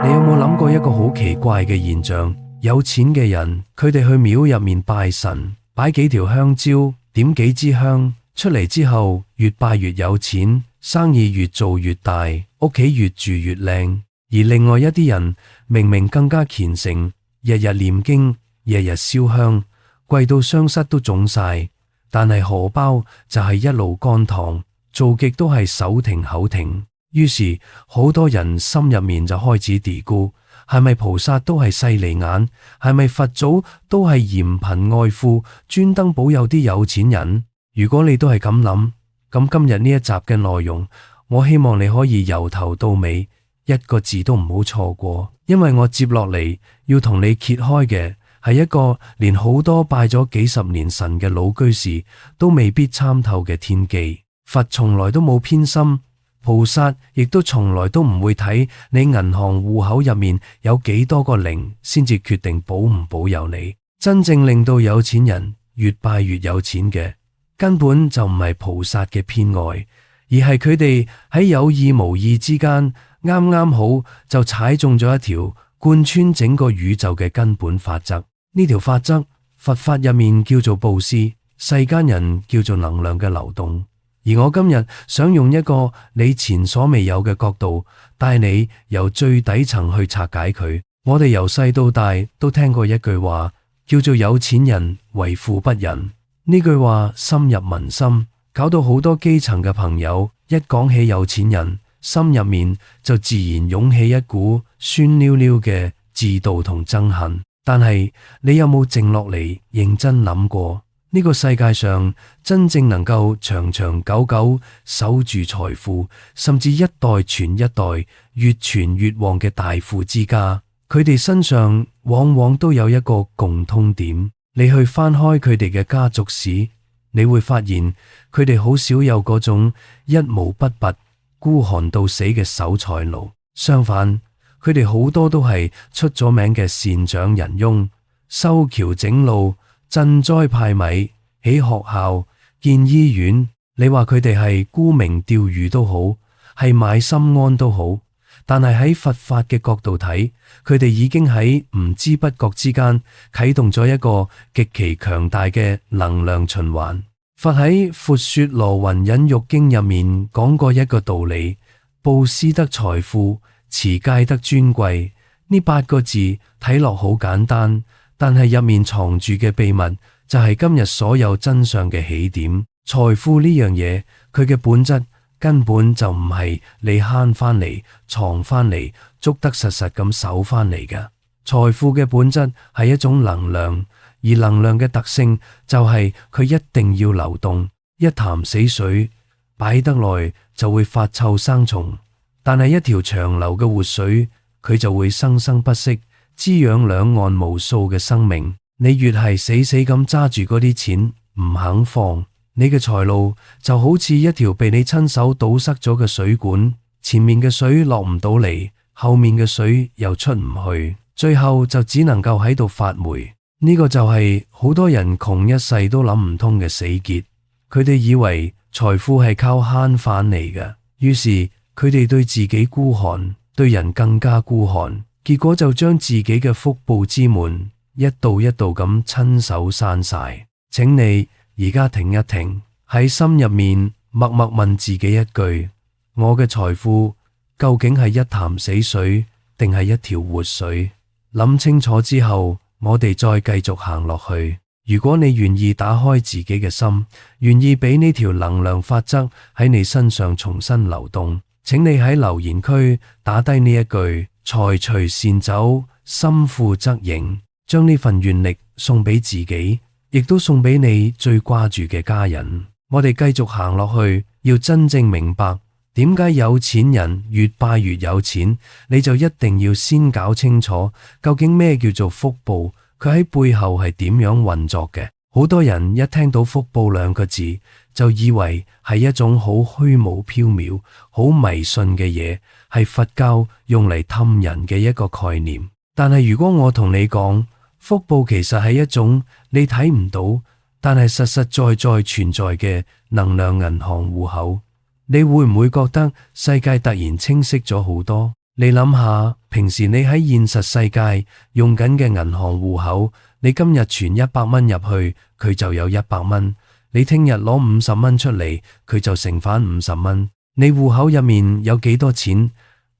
你有冇諗過一個好奇怪嘅現象？有錢嘅人，佢哋去廟入面拜神，擺幾條香蕉，點幾支香，出嚟之後越拜越有錢，生意越做越大，屋企越住越靚。而另外一啲人明明更加虔誠，日日念經，日日燒香，貴到雙膝都腫晒，但係荷包就係一路乾塘，做極都係手停口停。於是好多人心入面就開始嘀咕，係咪菩薩都係勢利眼？係咪佛祖都係嚴貧愛富，專登保佑啲有錢人？如果你都係咁諗，咁今日呢一集嘅內容，我希望你可以由頭到尾一個字都唔好錯過，因為我接落嚟要同你揭開嘅係一個連好多拜咗幾十年神嘅老居士都未必參透嘅天機。佛從來都冇偏心，菩薩亦都從來都唔會睇你銀行戶口入面有幾多個零先至決定保唔保佑你。真正令到有錢人越拜越有錢嘅，根本就唔係菩薩嘅偏愛，而係佢哋喺有意無意之間啱啱好就踩中咗一條貫穿整個宇宙嘅根本法則。呢條法則佛法入面叫做布施，世間人叫做能量嘅流動。而我今日想用一個你前所未有嘅角度，帶你由最底層去拆解佢。我哋由細到大都聽過一句話，叫做有錢人為富不仁。呢句話深入民心，搞到好多基層嘅朋友一講起有錢人，心入面就自然湧起一股酸溜溜嘅嫉妒同憎恨。但係你有冇靜落嚟認真諗過？呢個世界上真正能夠長長久久守住財富，甚至一代傳一代，越傳越旺嘅大富之家，佢哋身上往往都有一個共通點。你去翻開佢哋嘅家族史，你會發現佢哋好少有嗰種一毛不拔、孤寒到死嘅守財奴。相反，佢哋好多都係出咗名嘅善長仁翁，修橋整路、賑災派米、起學校、建醫院。你話佢哋係沽名釣譽都好，係買心安都好，但係喺佛法嘅角度睇，佢哋已經喺唔知不覺之間啟動咗一個極其強大嘅能量循環。佛喺《闊說羅雲忍辱經》入面講過一個道理：布施得財富，持戒得尊貴。呢8個字睇落好簡單，但係入面藏住嘅秘密就係今日所有真相嘅起點。財富呢樣嘢，佢嘅本質根本就唔係你慳翻嚟、藏翻嚟、捉得實實咁守翻嚟嘅。財富嘅本質係一種能量，而能量嘅特性就係佢一定要流動。一潭死水擺得耐就會發臭生蟲，但係一條長流嘅活水，佢就會生生不息，滋養兩岸無數嘅生命。你越係死死咁揸住嗰啲錢唔肯放，你嘅財路就好似一條被你親手堵塞咗嘅水管，前面嘅水落唔到嚟，後面嘅水又出唔去，最後就只能夠喺度發霉。呢個就係好多人窮一世都諗唔通嘅死結。佢哋以為財富係靠慳返嚟嘅，於是佢哋對自己孤寒，對人更加孤寒，結果就將自己嘅福報之門一道一道咁親手閂晒。請你而家停一停，喺心入面默默問自己一句：我嘅財富究竟係一潭死水，定係一條活水？諗清楚之後，我哋再繼續行落去。如果你願意打開自己嘅心，願意俾呢條能量法則喺你身上重新流動，請你喺留言區打低呢一句：財隨善走，心富則盈。將呢份願力送俾自己，亦都送俾你最掛住嘅家人。我哋繼續行落去，要真正明白點解有錢人越拜越有錢，你就一定要先搞清楚究竟咩叫做福報，佢喺背後係點樣運作嘅。好多人一聽到福報2個字，就以為係一種好虛無縹緲、好迷信嘅嘢，係佛教用嚟氹人嘅一個概念。但係如果我同你講，福報其實係一種你睇唔到，但係實實在在存在嘅能量銀行戶口，你會唔會覺得世界突然清晰咗好多？你諗下，平時你喺現實世界用緊嘅銀行戶口，你今日存100蚊入去，佢就有100蚊；你聽日攞50蚊出嚟，佢就乘返50蚊。你戶口入面有幾多錢，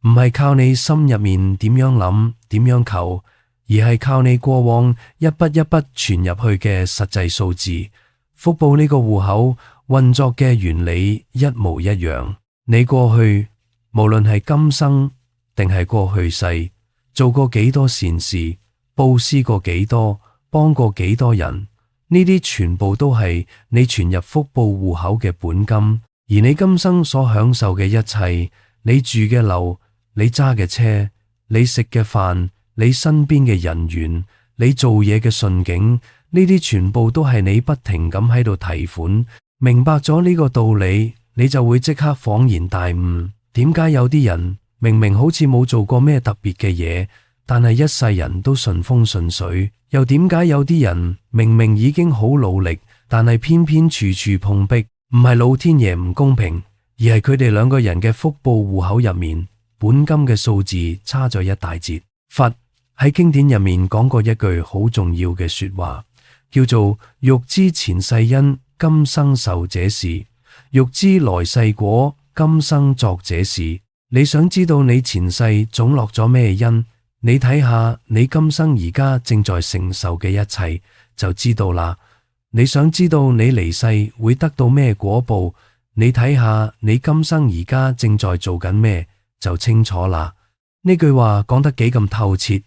唔係靠你心入面點樣諗、點樣求，而係靠你過往一筆一筆存入去嘅實際數字。福報呢個戶口運作嘅原理一模一樣。你過去無論係今生定係過去世，做過幾多善事，布施過幾多，幫過幾多人，呢啲全部都係你存入福報戶口嘅本金。而你今生所享受嘅一切，你住嘅樓，你揸嘅車，你食嘅飯，你身邊嘅人緣，你做嘢嘅順境，呢啲全部都係你不停咁喺度提款。明白咗呢個道理，你就會即刻恍然大悟，點解有啲人明明好似冇做過咩特別嘅嘢，但係一世人都順風順水，又點解有啲人明明已經好努力，但係偏偏處處碰壁？唔係老天爺唔公平，而係佢哋兩個人嘅福報戶口入面本金嘅數字差咗一大截。佛喺經典入面講過一句好重要嘅說話，叫做欲知前世因，今生受這事；欲知來世果，今生作這事。你想知道你前世種落咗咩因，你睇下你今生而家正在承受嘅一切就知道啦。你想知道你離世會得到咩果報，你睇下你今生而家正在做緊咩就清楚啦。呢句話講得幾咁透徹，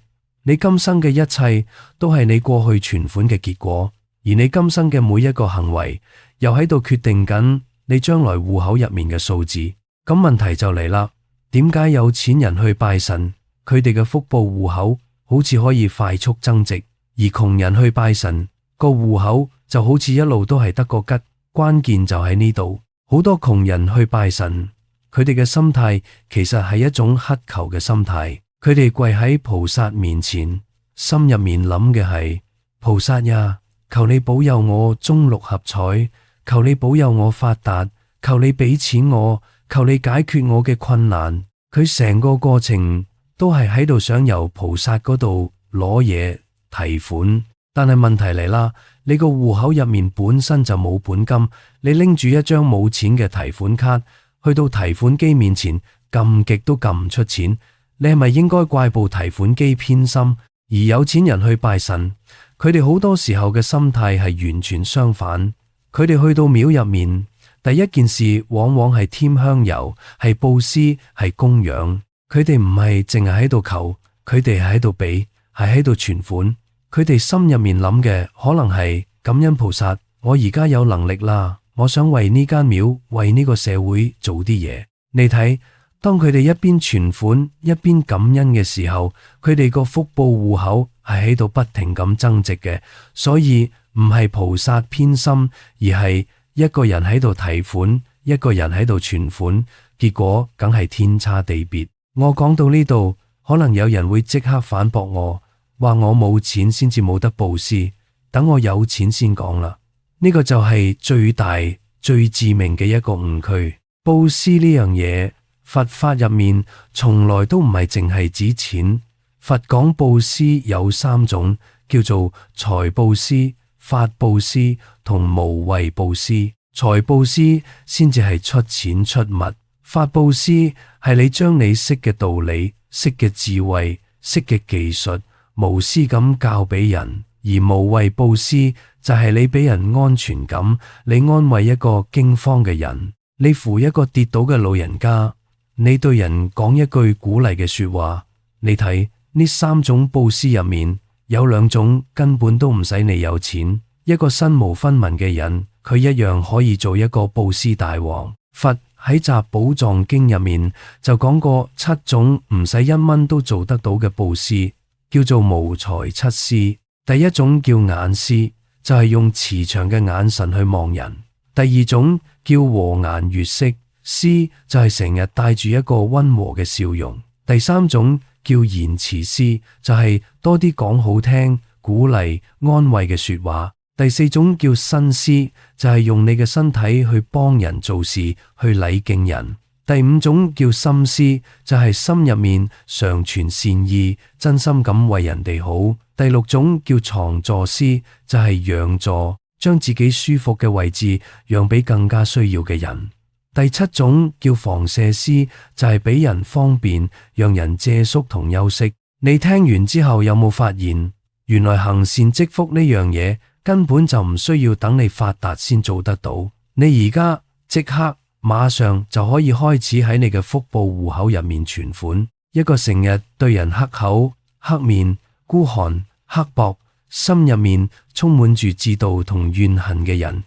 你今生嘅一切都係你過去存款嘅結果，而你今生嘅每一個行為又喺度決定緊你將來戶口入面嘅數字。咁問題就嚟啦，點解有錢人去拜神，佢哋嘅福報戶口好似可以快速增值，而窮人去拜神個戶口就好似一路都係得個吉？關鍵就喺呢度。好多窮人去拜神，佢哋嘅心態其實係一種乞求嘅心態。佢哋跪喺菩薩面前，心入面諗嘅係：菩薩呀，求你保佑我中六合彩，求你保佑我發達，求你俾錢我，求你解決我嘅困難。佢成個過程都係喺度想由菩薩嗰度攞嘢提款。但係問題嚟啦，你個戶口入面本身就冇本金，你拎住一張冇錢嘅提款卡，去到提款機面前撳極都撳唔出錢，你係咪應該怪部提款機偏心？而有錢人去拜神，佢哋好多時候嘅心態係完全相反。佢哋去到廟入面，第一件事往往係添香油，係布施，係供養。佢哋唔係淨係喺度求，佢哋係喺度俾，係喺度存款。佢哋心入面諗嘅可能係感恩菩薩，我而家有能力啦，我想為呢間廟、為呢個社會做啲嘢。你睇，當佢哋一邊存款一邊感恩嘅時候，佢哋個福報戶口係喺度不停咁增值嘅。所以唔係菩薩偏心，而係一個人喺度提款，一個人喺度存款，結果梗係天差地別。我講到呢度，可能有人會即刻反駁我，話我冇錢先至冇得布施，等我有錢先講啦。呢個就係最大最致命嘅一個誤區。布施呢樣嘢，佛法入面從來都唔係淨係指錢。佛講布施有3種，叫做財布施、法布施同無畏布施。財布施先至係出錢出物，法布施係你將你識嘅道理、識嘅智慧、識嘅技術無私咁教俾人。而無畏布施就係你俾人安全感，你安慰一個驚慌嘅人，你扶一個跌倒嘅老人家，你對人講一句鼓勵嘅說話。你睇呢3種布施入面，有2種根本都唔使你有錢，一個身無分文嘅人，佢一樣可以做一個布施大王。佛喺集寶藏經入面就講過7種唔使1蚊都做得到嘅布施，叫做無財七施。第一種叫眼施，就係用慈祥嘅眼神去望人；第2種叫和顏悅色施，就係成日帶住一個溫和嘅笑容；第3種叫言辭施，就係多啲講好聽、鼓勵、安慰嘅說話；第4種叫身施，就係用你嘅身體去幫人做事，去禮敬人；第五種叫心思，就係心入面常存善意，真心咁為人哋好。第六種叫藏座思，就係讓座，將自己舒服嘅位置讓俾更加需要嘅人。第七種叫房舍思，就係俾人方便，讓人借宿同休息。你聽完之後有冇發現，原來行善積福呢樣嘢根本就唔需要等你發達先做得到，你而家即刻馬上就可以開始喺你嘅福報戶口入面存款。一個成日對人黑口、黑面、孤寒、刻薄，心入面充滿住嫉妒同怨恨嘅人，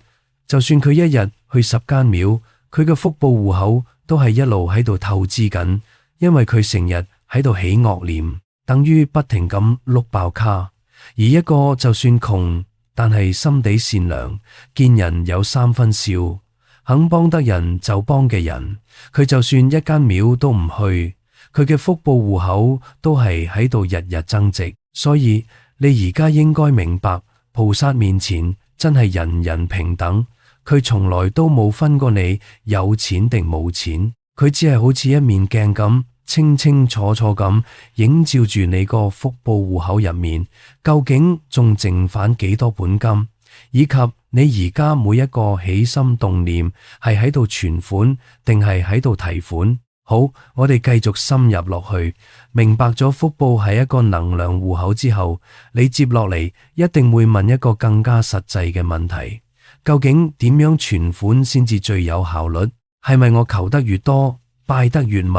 就算佢一日去10間廟，佢嘅福報戶口都係一路喺度透支緊，因為佢成日喺度起惡念，等於不停咁碌爆卡。而一個就算窮，但係心地善良，見人有3分笑，肯幫得人就幫嘅人，佢就算一間廟都唔去，佢嘅福報戶口都係喺度日日增值。所以你而家應該明白，菩薩面前真係人人平等，佢從來都冇分過你有錢定冇錢，佢只係好似一面鏡咁，清清楚楚咁映照住你個福報戶口入面，究竟仲剩返幾多本金，以及你而家每一個起心動念係喺度存款定係喺度提款。好，我哋繼續深入落去，明白咗福報係一個能量戶口之後，你接落嚟一定會問一個更加實際嘅問題，究竟點樣存款先至最有效率？係咪我求得越多，拜得越密，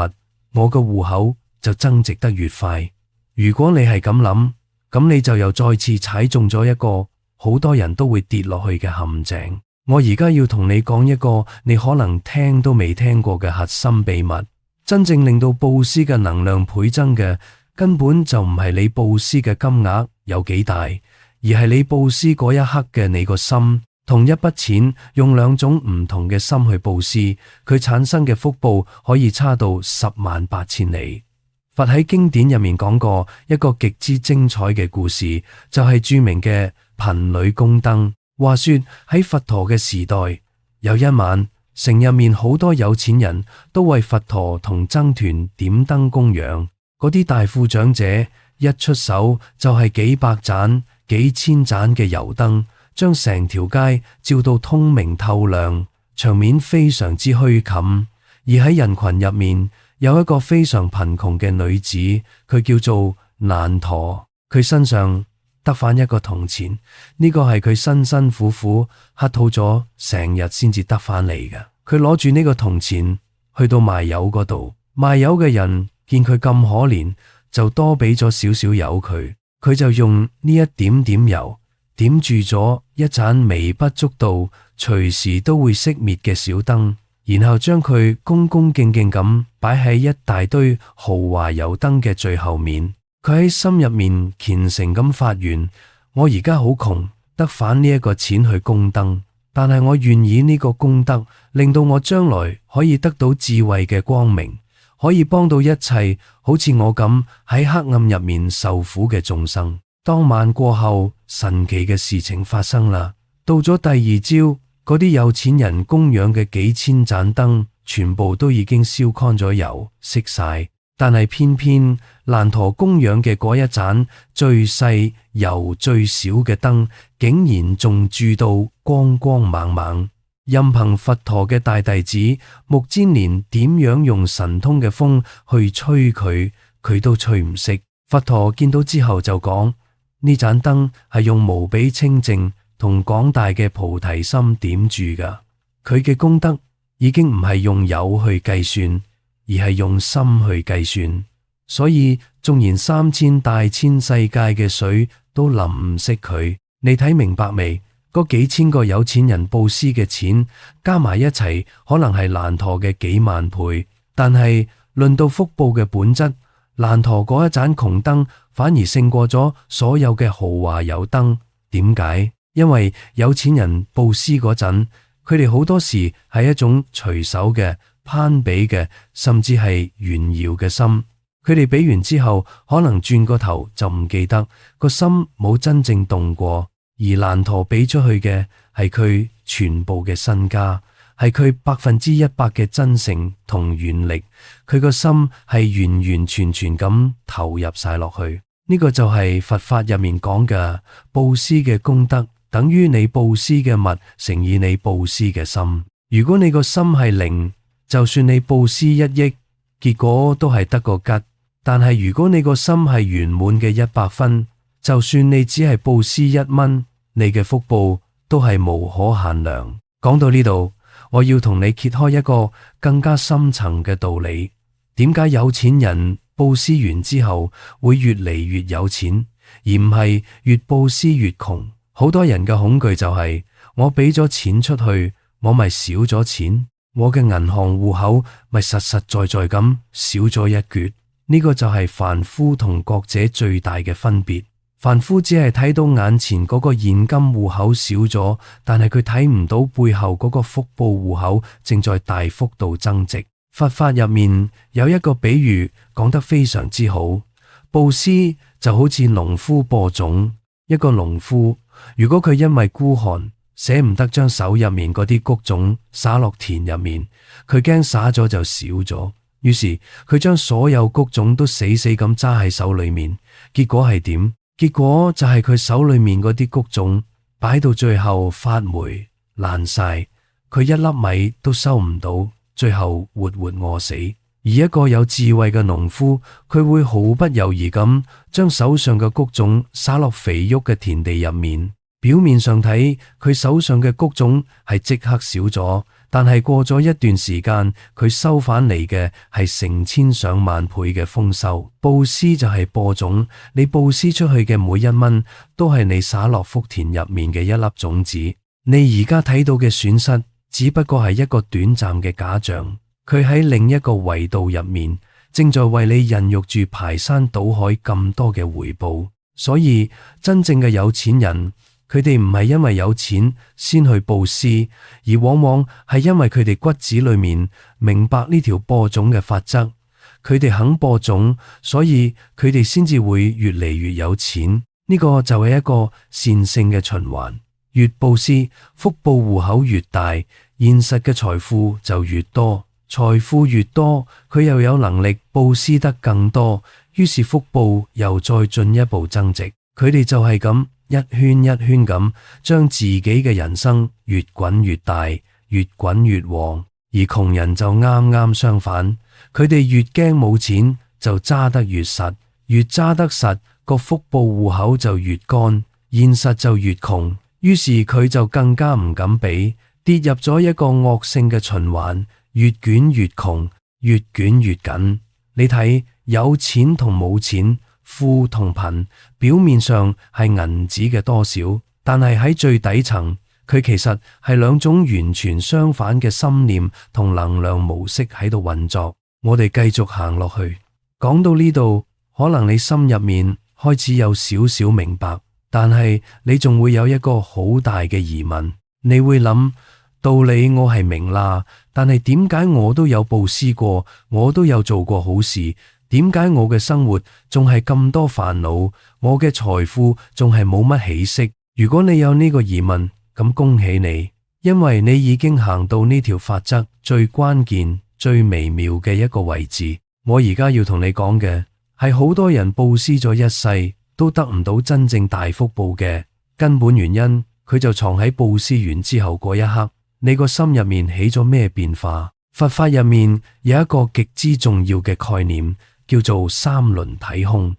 我個戶口就增值得越快？如果你係咁諗，咁你就又再次踩中咗一個好多人都會跌落去嘅陷阱。我而家要同你講一個你可能聽都未聽過嘅核心秘密。真正令到布施嘅能量倍增嘅，根本就唔係你布施嘅金額有幾大，而係你布施嗰一刻嘅你個心。同一筆錢用2種唔同嘅心去布施，佢產生嘅福報可以差到108000里。佛喺經典入面講過一個極之精彩嘅故事，就係著名嘅貧女供燈。話說喺佛陀嘅時代，有一晚，城入面好多有錢人都為佛陀同僧團點燈供養，嗰啲大富長者一出手就係幾百盞、幾千盞嘅油燈，將成條街照到通明透亮，場面非常之虛冚。而喺人群入面有一個非常貧窮嘅女子，佢叫做難陀，佢身上得返一個銅錢，呢個係佢辛辛苦苦乞討咗成日先至得返嚟嘅。佢攞住呢個銅錢去到賣油嗰度，賣油嘅人見佢咁可憐，就多俾咗少少油佢，佢就用呢一點點油點住咗一盞微不足道、隨時都會熄滅嘅小燈，然後將佢恭恭敬敬咁擺喺一大堆豪華油燈嘅最後面。佢喺心入面虔誠咁發願：我而家好窮，得返呢一個錢去供燈，但係我願意呢個功德令到我將來可以得到智慧嘅光明，可以幫到一切好似我咁喺黑暗入面受苦嘅眾生。當晚過後，神奇嘅事情發生啦。到咗第二朝，嗰啲有錢人供養嘅幾千盞燈全部都已經燒乾咗油，熄晒。但係偏偏難陀供養嘅嗰一盞最細油最少嘅燈，竟然仲鑄到光光猛猛。任憑佛陀嘅大弟子目犍連點樣用神通嘅風去吹佢，佢都吹唔熄。佛陀見到之後就講：呢盞燈係用無比清淨同廣大嘅菩提心點住噶，佢嘅功德已經唔係用油去計算，而係用心去計算。所以縱然3000大千世界嘅水都淋唔熄佢。你睇明白未？嗰幾千個有錢人布施嘅錢加埋一齊，可能係難陀嘅幾萬倍。但係論到福報嘅本質，難陀嗰一盞窮燈反而勝過咗所有嘅豪華油燈。點解？因為有錢人布施嗰陣，佢哋好多時係一種隨手嘅、攀比嘅，甚至係炫耀嘅心。佢哋俾完之後，可能轉個頭就唔記得，個心冇真正動過。而難陀俾出去嘅係佢全部嘅身家，係佢100%嘅真誠同願力，佢個心係完完全全咁投入晒落去。呢個就係佛法入面講嘅布施嘅功德，等於你布施嘅物乘以你布施嘅心。如果你個心係0，就算你布施1億，結果都係得個吉。但係如果你個心係圓滿嘅100分，就算你只係布施1蚊，你嘅福報都係無可限量。講到呢度，我要同你揭開一個更加深層嘅道理。點解有錢人布施完之後會越嚟越有錢，而唔係越布施越窮？好多人嘅恐懼就係，我俾咗錢出去，我咪少咗錢，我嘅銀行戶口咪實實在在咁少咗一橛。呢個就係凡夫同覺者最大嘅分別。凡夫只係睇到眼前嗰個現金戶口少咗，但係佢睇唔到背後嗰個福報戶口正在大幅度增值。佛法入面有一個比喻講得非常之好，布施就好似農夫播種。一個農夫如果佢因為孤寒捨唔得將手入面嗰啲穀種撒落田入面，佢驚撒咗就少咗，於是佢將所有穀種都死死咁揸喺手裏面。結果係點？結果就係佢手裏面嗰啲穀種擺到最後發霉爛晒，佢一粒米都收唔到，最後活活餓死。而一個有智慧嘅農夫，佢會毫不猶豫咁將手上嘅穀種撒落肥沃嘅田地入面。表面上睇，佢手上嘅穀種係即刻少咗，但係過咗一段時間，佢收返嚟嘅係成千上萬倍嘅豐收。布施就係播種，你布施出去嘅每1蚊，都係你撒落福田入面嘅一粒種子。你而家睇到嘅損失，只不過係一個短暫嘅假象，佢喺另一個維度入面，正在為你孕育住排山倒海咁多嘅回報。所以真正嘅有錢人，佢哋唔係因為有錢先去布施，而往往係因為佢哋骨子裏面明白呢條播種嘅法則，佢哋肯播種，所以佢哋先至會越嚟越有錢。呢個就係一個善性嘅循環，越布施，福報戶口越大，現實嘅財富就越多，財富越多，佢又有能力布施得更多，於是福報又再進一步增值。佢哋就係咁一圈一圈咁，將自己嘅人生越滾越大，越滾越旺。而窮人就啱啱相反，佢哋越驚冇錢，就揸得越實，越揸得實，個福報戶口就越乾，現實就越窮。於是佢就更加唔敢俾，跌入咗一個惡性嘅循環，越捲越窮，越捲越緊。你睇，有錢同冇錢，富同貧，表面上係銀紙嘅多少，但係喺最底層，佢其實係兩種完全相反嘅心念同能量模式喺度運作。我哋繼續行落去，講到呢度，可能你心入面開始有少少明白，但係你仲會有一個好大嘅疑問。你會諗，道理我係明啦，但係點解我都有布施過，我都有做過好事，點解我嘅生活仲係咁多煩惱，我嘅財富仲係冇乜起色？如果你有呢個疑問，咁恭喜你，因為你已經行到呢條法則最關鍵、最微妙嘅一個位置。我而家要同你講嘅係，好多人布施咗一世都得唔到真正大福報嘅根本原因，佢就藏喺布施完之後嗰一刻，你個心入面起咗咩變化？佛法入面有一個極之重要嘅概念，叫做三輪體空。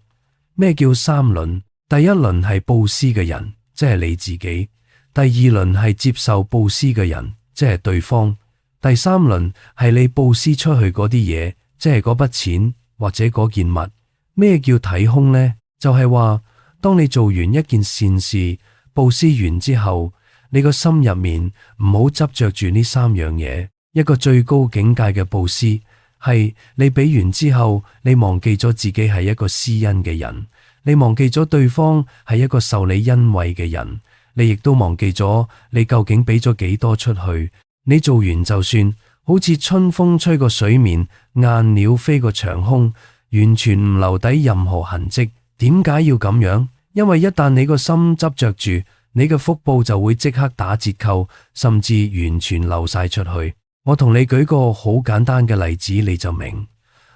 咩叫三輪？第一輪係布施嘅人，即係你自己；第二輪係接受布施嘅人，即係對方；第三輪係你布施出去嗰啲嘢，即係嗰筆錢或者嗰件物。咩叫體空呢？就係話，當你做完一件善事，布施完之後，你個心入面唔好執着住呢三樣嘢。一個最高境界嘅布施係你俾完之後，你忘記咗自己係一個施恩嘅人，你忘記咗對方係一個受你恩惠嘅人，你亦都忘記咗你究竟俾咗幾多出去。你做完就算，好似春風吹過水面，雁鳥飛過長空，完全唔留低任何痕跡。點解要咁樣？因為一旦你個心執着住，你嘅福報就會即刻打折扣，甚至完全流晒出去。我同你舉個好簡單嘅例子，你就明。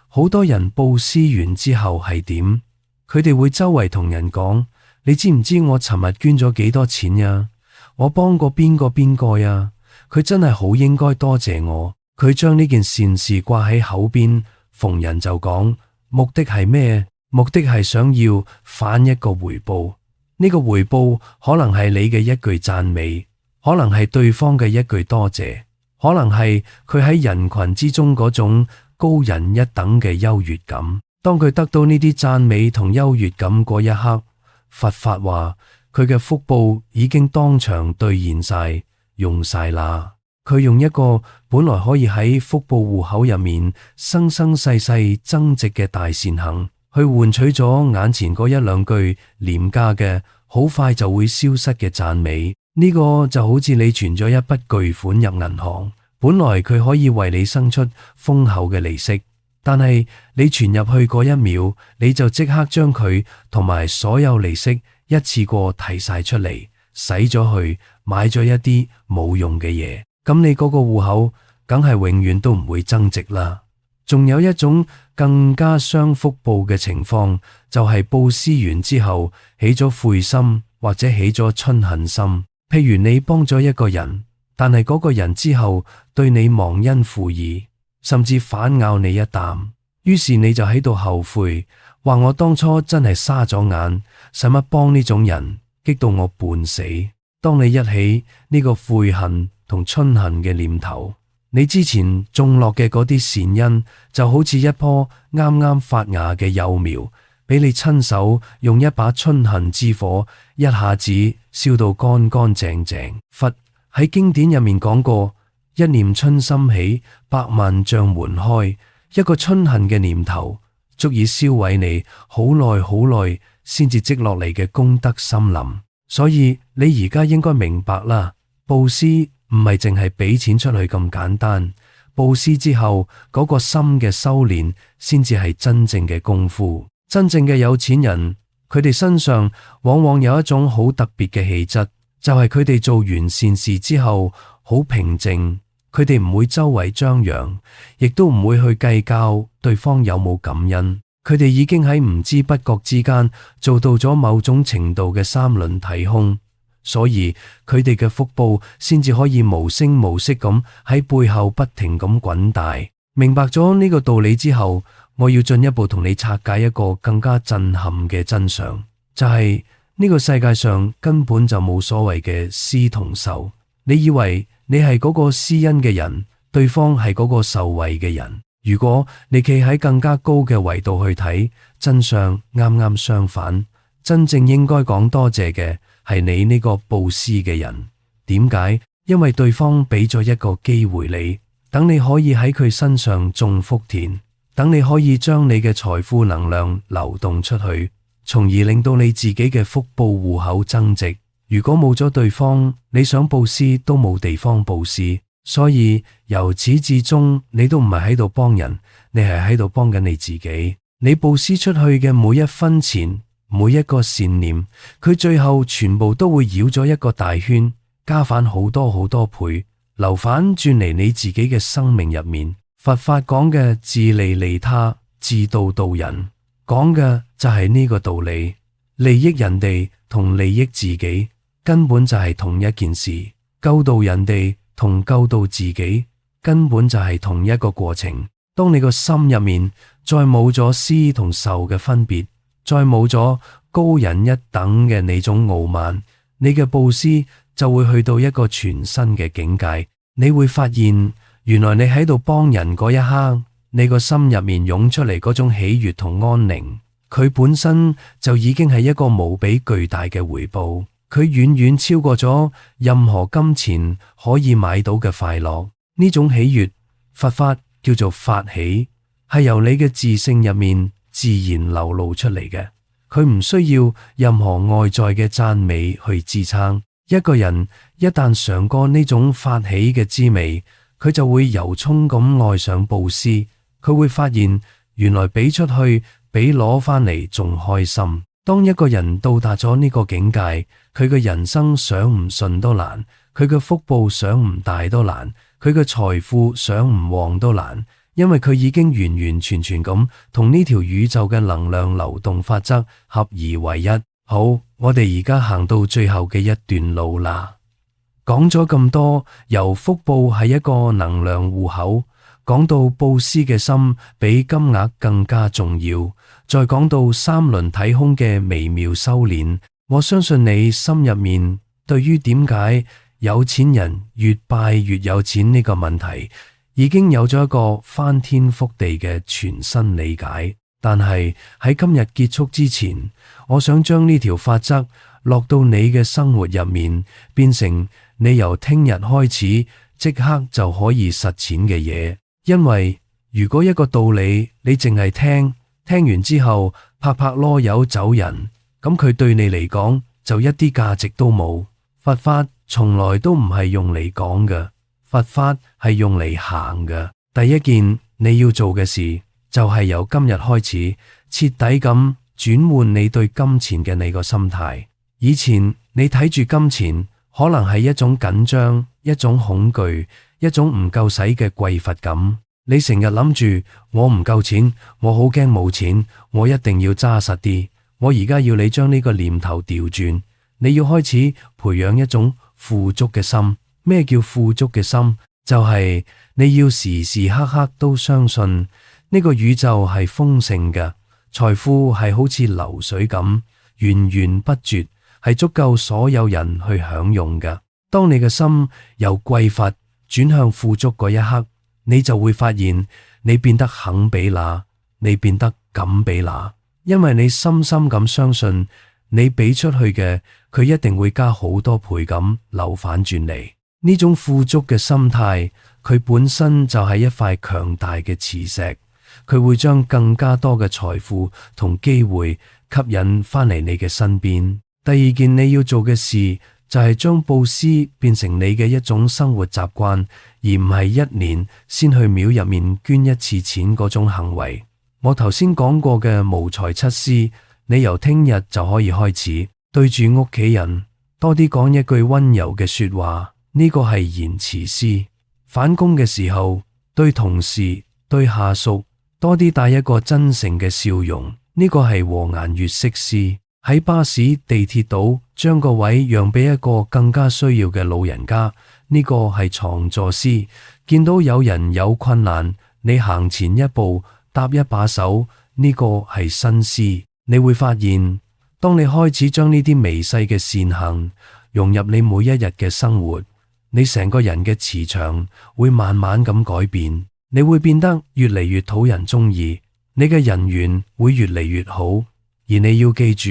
好多人布施完之後係點？佢哋會周圍同人講：你知唔知我尋日捐咗幾多錢呀？我幫過邊個邊個呀？佢真係好應該多謝我。佢將呢件善事掛喺口邊，逢人就講，目的係咩？目的係想要返一個回報。呢個回報可能係你嘅一句讚美，可能係對方嘅一句多謝，可能係佢喺人群之中嗰種高人一等嘅優越感。當佢得到呢啲讚美同優越感嗰一刻，佛法話佢嘅福報已經當場兌現晒，用晒啦。佢用一個本來可以喺福報戶口入面生生世世增值嘅大善行，去換取咗眼前嗰一兩句廉價嘅好快就會消失嘅讚美。呢個就好似你存咗一筆巨款入銀行，本來佢可以為你生出豐厚嘅利息，但係你存入去嗰一秒，你就即刻將佢同埋所有利息一次過提晒出嚟，使咗去買咗一啲冇用嘅嘢，咁你嗰個戶口梗係永遠都唔會增值啦。仲有一種更加傷福報嘅情況，就係布施完之後起咗悔心或者起咗嗔恨心。譬如你幫咗一個人，但係嗰個人之後對你忘恩負義，甚至反咬你一啖，於是你就喺度後悔，話我當初真係沙咗眼，使乜幫呢種人，激到我半死。當你一起呢個悔恨同嗔恨嘅念頭，你之前種落嘅嗰啲善因，就好似一棵啱啱發芽嘅幼苗，俾你親手用一把嗔恨之火，一下子燒到乾乾淨淨。佛喺經典入面講過，一念嗔心起，百萬障門開。一個嗔恨嘅念頭，足以燒毀你好耐好耐先至積落嚟嘅功德森林。所以你而家應該明白啦，布施唔係淨係俾錢出去咁簡單，布施之後嗰個心嘅修煉先至係真正嘅功夫。真正嘅有錢人，佢哋身上往往有一種好特別嘅氣質，就係佢哋做完善事之後好平靜，佢哋唔會周圍張揚，亦都唔會去計較對方有冇感恩。佢哋已經喺唔知不覺之間做到咗某種程度嘅三輪體空。所以佢哋嘅福報先至可以無聲無息咁喺背後不停咁滾大。明白咗呢個道理之後，我要進一步同你拆解一個更加震撼嘅真相，就係呢個世界上根本就冇所謂嘅施同受。你以為你係嗰個施恩嘅人，對方係嗰個受惠嘅人。如果你企喺更加高嘅維度去睇，真相啱啱相反。真正應該講多謝嘅係你呢個布施嘅人。點解？因為對方俾咗一個機會你，等你可以喺佢身上種福田，等你可以將你嘅財富能量流動出去，從而令到你自己嘅福報戶口增值。如果冇咗對方，你想布施都冇地方布施。所以由始至終，你都唔係喺度幫人，你係喺度幫緊你自己。你布施出去嘅每一分錢，每一個善念，佢最後全部都會繞咗一個大圈，加返好多好多倍，流反轉嚟你自己嘅生命入面。佛法講嘅自利利他、自度度人，講嘅就係呢個道理。利益人哋同利益自己根本就係同一件事，救度人哋同救度自己根本就係同一個過程。當你個心入面再冇咗施同受嘅分別，再冇咗高人一等嘅你種傲慢，你嘅布施就會去到一個全新嘅境界。你會發現，原來你喺度幫人嗰一刻，你個心入面湧出嚟嗰種喜悅同安寧，佢本身就已經係一個無比巨大嘅回報。佢遠遠超過咗任何金錢可以買到嘅快樂。呢種喜悅，佛法叫做法喜，係由你嘅自性入面自然流露出嚟嘅。佢唔需要任何外在嘅讚美去支撐。一個人一旦嘗過呢種法喜嘅滋味，佢就會由衷咁愛上布施。佢會發現，原來俾出去比攞翻嚟仲開心。當一個人到達咗呢個境界，佢嘅人生想唔順都難，佢嘅福報想唔大都難，佢嘅財富想唔旺都難，因為佢已經完完全全咁同呢條宇宙嘅能量流動法則合而為一。好，我哋而家行到最後嘅一段路啦。講咗咁多，由福報係一個能量戶口，講到布施嘅心比金額更加重要，再講到三輪體空嘅微妙修煉。我相信你心入面對於點解有錢人越拜越有錢呢個問題，已經有咗一個翻天覆地嘅全新理解。但係喺今日結束之前，我想將呢條法則落到你嘅生活入面，變成你由聽日開始即刻就可以實踐嘅嘢。因為如果一個道理你淨係聽完之後拍拍囉柚走人，咁佢對你嚟講就一啲價值都冇。佛法從來都唔係用嚟講嘅，佛法係用嚟行嘅。第一件你要做嘅事就係由今日開始徹底咁轉換你對金錢嘅你個心態。以前你睇住金錢可能係一種緊張、一種恐懼、一種唔夠使嘅匱乏感。你成日諗住我唔夠錢，我好驚冇錢，我一定要揸實啲。我而家要你將呢個念頭調轉，你要開始培養一種富足嘅心。咩叫富足嘅心？就係你要時時刻刻都相信呢個宇宙係豐盛嘅，財富係好似流水咁源源不絕，係足夠所有人去享用嘅。當你嘅心由匱乏轉向富足嗰一刻，你就會發現你變得肯比那，你變得敢比那，因為你深深咁相信你俾出去嘅，佢一定會加好多倍咁流反轉嚟。呢種富足嘅心態，佢本身就係一塊強大嘅磁石，佢會將更加多嘅財富同機會吸引翻嚟你嘅身邊。第二件你要做嘅事就係將布施變成你嘅一種生活習慣，而唔係一年先去廟入面捐一次錢嗰種行為。我頭先講過嘅無財七施，你由聽日就可以開始，對住屋企人多啲講一句溫柔嘅說話，呢個係言辭施。返工嘅時候對同事對下屬多啲帶一個真誠嘅笑容，呢個係和顏悅色施。喺巴士地鐵度將個位讓俾一個更加需要嘅老人家，呢個係藏座施。見到有人有困難，你行前一步搭一把手，呢個係身施。你會發現，當你開始將呢啲微細嘅善行融入你每一日嘅生活，你成個人嘅磁場會慢慢咁改變，你會變得越嚟越討人中意，你嘅人緣會越嚟越好。而你要記住，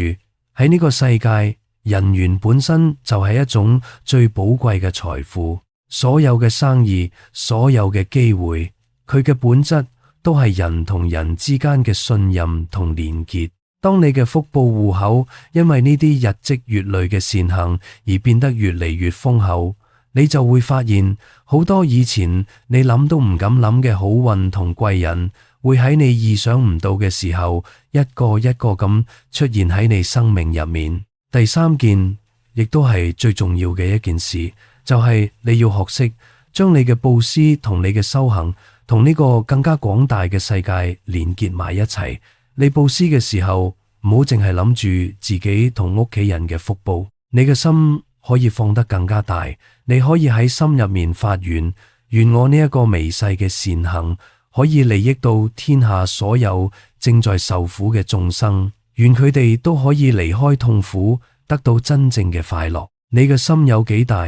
喺呢個世界，人緣本身就係一種最寶貴嘅財富。所有嘅生意，所有嘅機會，佢嘅本質都係人同人之間嘅信任同連結。當你嘅福報戶口因為呢啲日積月累嘅善行而變得越嚟越豐厚，你就會發現好多以前你諗都唔敢諗嘅好運同貴人，會喺你意想唔到嘅時候，一個一個咁出現喺你生命入面。第三件，亦都係最重要嘅一件事，就係你要學識將你嘅布施同你嘅修行同呢個更加廣大嘅世界連結埋一齊。你布施嘅時候，唔好淨係諗住自己同屋企人嘅福報，你嘅心可以放得更加大。你可以喺心入面發願，願我呢一個微細嘅善行可以利益到天下所有正在受苦嘅眾生，願佢哋都可以離開痛苦，得到真正嘅快樂。你嘅心有幾大，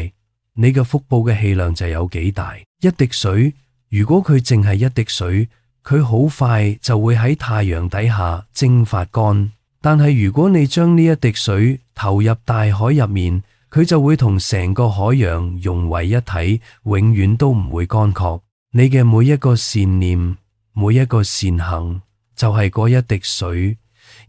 你嘅福報嘅氣量就有幾大。一滴水，如果佢淨係一滴水，佢好快就會喺太陽底下蒸發乾。但係如果你將呢一滴水投入大海入面，佢就會同成個海洋融為一體，永遠都唔會乾涸。你嘅每一個善念，每一個善行，就係嗰一滴水，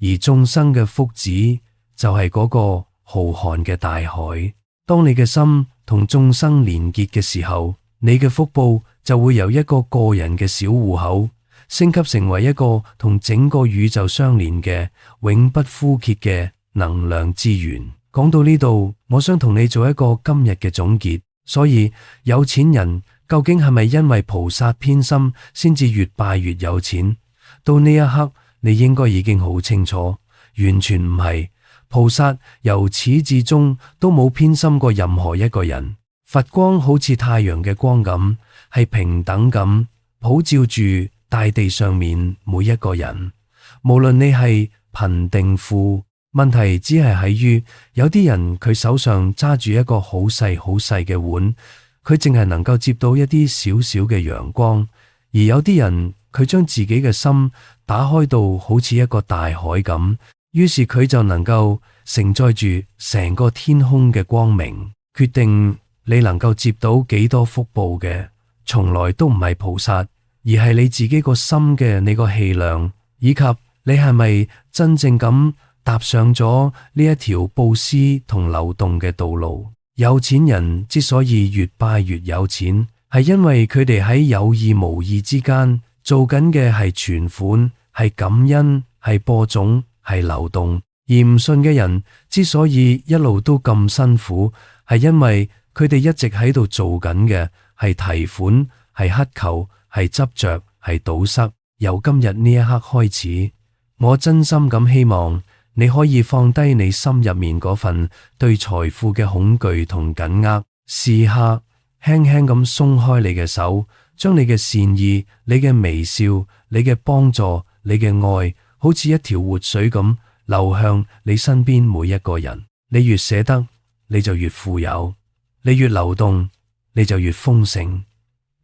而眾生嘅福祉就係嗰個浩瀚嘅大海。當你嘅心同眾生連結嘅時候，你嘅福報就會由一個個人嘅小戶口升級成為一個同整個宇宙相連嘅永不枯竭嘅能量資源。講到呢度，我想同你做一個今日嘅總結。所以有錢人究竟係咪因為菩薩偏心先至越拜越有錢？到呢一刻，你應該已經好清楚，完全唔係。菩薩由始至終都冇偏心過任何一個人。佛光好似太陽嘅光咁，係平等咁普照住大地上面每一個人，無論你係貧定富。問題只係喺於有啲人佢手上揸住一個好細好細嘅碗，佢淨係能夠接到一啲小小嘅陽光；而有啲人佢將自己嘅心打開到好似一個大海咁，於是佢就能夠承載住成個天空嘅光明。決定你能夠接到幾多福報嘅，從來都唔係菩薩，而係你自己個心嘅你個氣量，以及你係咪真正咁踏上咗呢一條布施同流動嘅道路。有錢人之所以越拜越有錢，係因為佢哋喺有意無意之間做緊嘅係存款，係感恩，係播種，係流動。而唔信嘅人之所以一路都咁辛苦，係因為佢哋一直喺度做緊嘅係提款，係乞求，係執着，係堵塞。由今日呢一刻開始，我真心咁希望你可以放低你心入面嗰份對財富嘅恐懼同緊握，試下輕輕咁鬆開你嘅手，將你嘅善意、你嘅微笑、你嘅幫助、你嘅愛，好似一條活水咁流向你身邊每一個人。你越捨得，你就越富有；你越流動，你就越豐盛。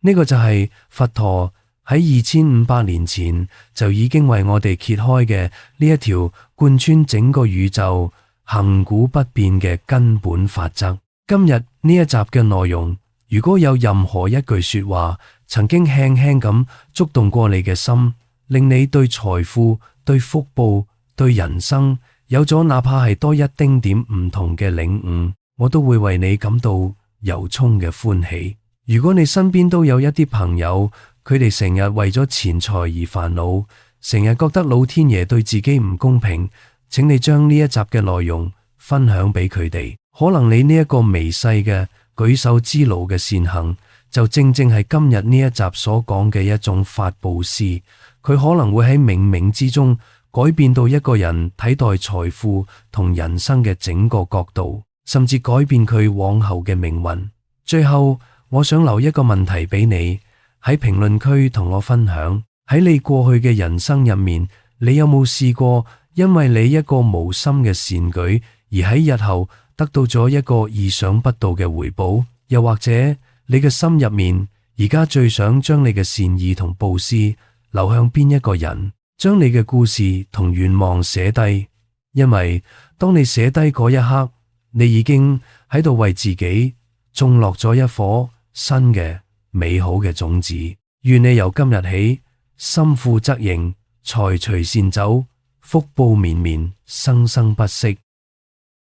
呢個就係佛陀喺2500年前就已經為我哋揭開嘅呢一條貫穿整個宇宙亘古不變嘅根本法則。今日呢一集嘅內容，如果有任何一句說話曾經輕輕咁觸動過你嘅心，令你對財富、對福報、對人生有咗哪怕係多一丁點唔同嘅領悟，我都會為你感到由衷嘅歡喜。如果你身邊都有一啲朋友，佢哋成日為咗錢財而煩惱，成日覺得老天爺對自己唔公平，請你將呢一集嘅內容分享俾佢哋。可能你呢一個微細嘅舉手之勞嘅善行，就正正係今日呢一集所講嘅一種法布施。佢可能會喺冥冥之中改變到一個人睇待財富同人生嘅整個角度，甚至改變佢往後嘅命運。最後，我想留一個問題俾你，喺評論區同我分享，喺你過去嘅人生入面，你有冇試過因為你一個無心嘅善舉，而喺日後得到咗一個意想不到嘅回報？又或者你嘅心入面而家最想將你嘅善意同布施流向邊一個人？將你嘅故事同願望寫低，因為當你寫低嗰一刻，你已經喺度為自己種落咗一顆新嘅美好嘅種子。願你由今日起心富則盈，財隨善走，福報綿綿，生生不息。